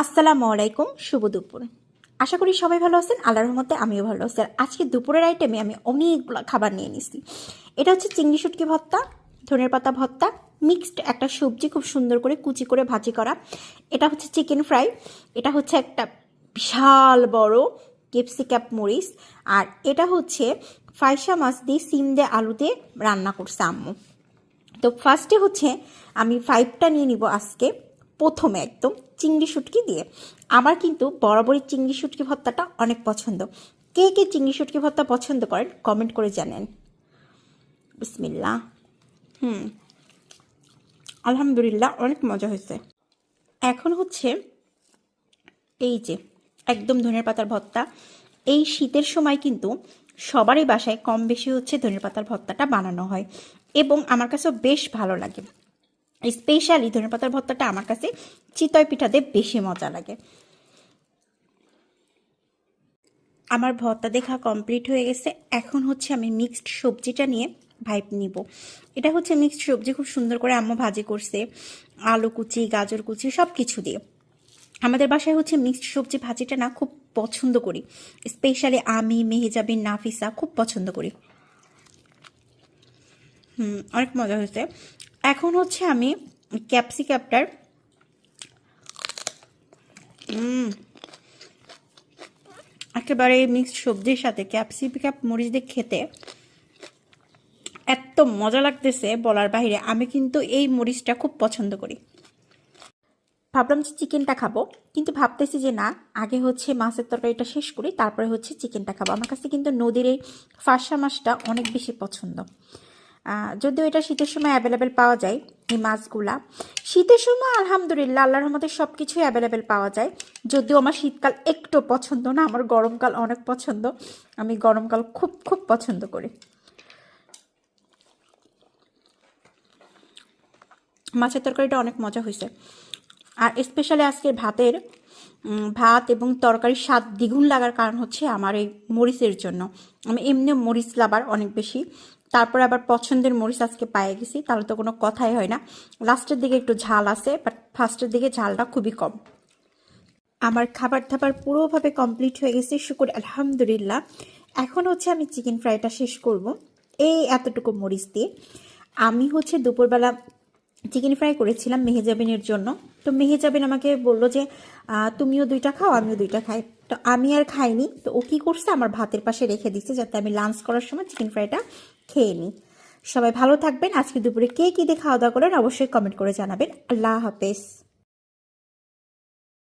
আসসালামু আলাইকুম, শুভ দুপুর। আশা করি সবাই ভালো আছেন। আল্লাহর রহমতে আমিও ভালো আছি। আর আজকে দুপুরের আইটেমে আমি অনেকগুলো খাবার নিয়ে নিছি। এটা হচ্ছে চিংড়ি শুটকি ভর্তা, ধনের পাতা ভর্তা, মিক্সড একটা সবজি খুব সুন্দর করে কুচি করে ভাজি করা। এটা হচ্ছে চিকেন ফ্রাই, এটা হচ্ছে একটা বিশাল বড় ক্যাপসিকাম মরিচ, আর এটা হচ্ছে ফাইসা মাছ দিয়ে সিম দিয়ে আলু দিয়ে রান্না করছে আম্মু। তো ফার্স্টে হচ্ছে আমি 5টা নিয়ে নিব আজকে। প্রথমে একদম চিংড়ি শুটকি দিয়ে। আমার কিন্তু বরাবরই চিংড়ি শুটকি ভর্তাটা অনেক পছন্দ। কে কে চিংড়ি শুটকি ভর্তা পছন্দ করেন কমেন্ট করে জানেন। বিসমিল্লাহ। আলহামদুলিল্লাহ, অনেক মজা হয়েছে। এখন হচ্ছে এই যে একদম ধনের পাতার ভর্তা। এই শীতের সময় কিন্তু সবারই বাসায় কম বেশি হচ্ছে ধনের পাতার ভর্তাটা বানানো হয় এবং আমার কাছেও বেশ ভালো লাগে। স্পেশালি ধনেপাতার ভর্তাটা আমার কাছে চিতই পিঠাতে বেশি মজা লাগে। আমার ভর্তা দেখা কমপ্লিট হয়ে গেছে। এখন হচ্ছে আমি মিক্সড সবজিটা নিয়ে ভাইব নিব। এটা হচ্ছে মিক্সড সবজি, খুব সুন্দর করে আম্মু ভাজি করছে, আলু কুচি, গাজর কুচি সব কিছু দিয়ে। আমাদের বাসায় হচ্ছে মিক্সড সবজি ভাজিটা না খুব পছন্দ করি। স্পেশালি আমি, মেহেজাবিন, নাফিসা খুব পছন্দ করি। অনেক মজা হয়েছে। এখন হচ্ছে আমি ক্যাপসিকামটার একেবারে মিক্সড সবজির সাথে ক্যাপসিকাম মরিচ দিয়ে খেতে এত মজা লাগতেছে বলার বাইরে। আমি কিন্তু এই মরিচটা খুব পছন্দ করি। ভাবলাম যে চিকেনটা খাবো, কিন্তু ভাবতেছি যে না, আগে হচ্ছে মাছের তরকারিটা শেষ করি, তারপরে হচ্ছে চিকেনটা খাবো। আমার কাছে কিন্তু নদীর এই ফার্সা মাছটা অনেক বেশি পছন্দ। যদিও এটা শীতের সময় অ্যাভেলেবেল পাওয়া যায়, এই মাছগুলা শীতের সময় আলহামদুলিল্লাহ আল্লাহর রহমতে সব কিছুই অ্যাভেলেবেল পাওয়া যায়। যদিও আমার শীতকাল একটু পছন্দ না, আমার গরমকাল অনেক পছন্দ। আমি গরমকাল খুব খুব পছন্দ করি। মাছের তরকারিটা অনেক মজা হয়েছে। আর স্পেশালি আজকের ভাত এবং তরকারির স্বাদ দ্বিগুণ লাগার কারণ হচ্ছে আমার এই মরিচের জন্য। আমি এমনি মরিচ লাভার অনেক বেশি, তারপরে আবার পছন্দের মরিচ আজকে পেয়ে গেছি, তাহলে তো কোনো কথাই হয় না। লাস্টের দিকে একটু ঝাল আছে, বাট ফার্স্টের দিকে ঝালটা খুবই কম। আমার খাবার দাবার পুরোভাবে কমপ্লিট হয়ে গেছে, শুকর আলহামদুলিল্লাহ। এখন হচ্ছে আমি চিকেন ফ্রাইটা শেষ করব এই এতটুকু মরিচ দিয়ে। আমি হচ্ছে দুপুরবেলা চিকেন ফ্রাই করেছিলাম মেহেজাবিনের জন্য। তো মেহেজাবিন আমাকে বললো যে তুমিও 2টা খাও, আমিও 2টা খাই। তো আমি আর খাইনি। তো ও কী করছে, আমার ভাতের পাশে রেখে দিচ্ছে যাতে আমি লাঞ্চ করার সময় চিকেন ফ্রাইটা খেয়ে নিই। সবাই ভালো থাকবেন। আজকে দুপুরে কে কী দিয়ে খাওয়া দাওয়া করেন অবশ্যই কমেন্ট করে জানাবেন। আল্লাহ হাফেজ।